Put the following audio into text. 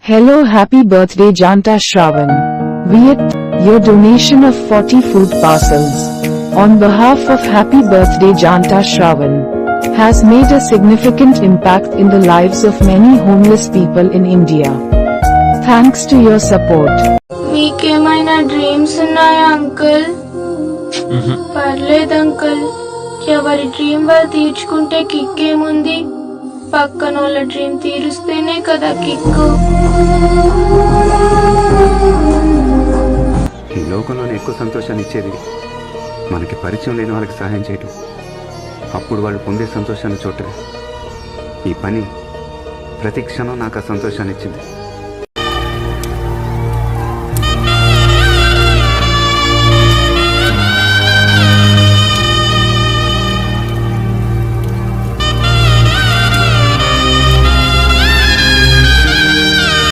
Hello, happy birthday Janta Shravan. With your donation of 40 food parcels on behalf of Happy Birthday Janta Shravan has made a significant impact in the lives of many homeless people in India. Thanks to your support. మీకేమైనా dreams ఉన్నాయా uncle? పర్లేదు uncle, ఎవరి dream వాళ్ళు తీర్చుకుంటే కిక్కేముంది? పక్కన వాళ్ళ dream తీరుస్తేనే కదా kick. ఈ లోకంలోనే ఎక్కువ సంతోషాన్ని ఇచ్చేది మనకి పరిచయం లేని వాళ్ళకి సహాయం చేయటం. అప్పుడు వాళ్ళు పొందే సంతోషాన్ని చూడటం. ఈ పని ప్రతి క్షణం నాకు ఆ సంతోషాన్ని ఇచ్చింది.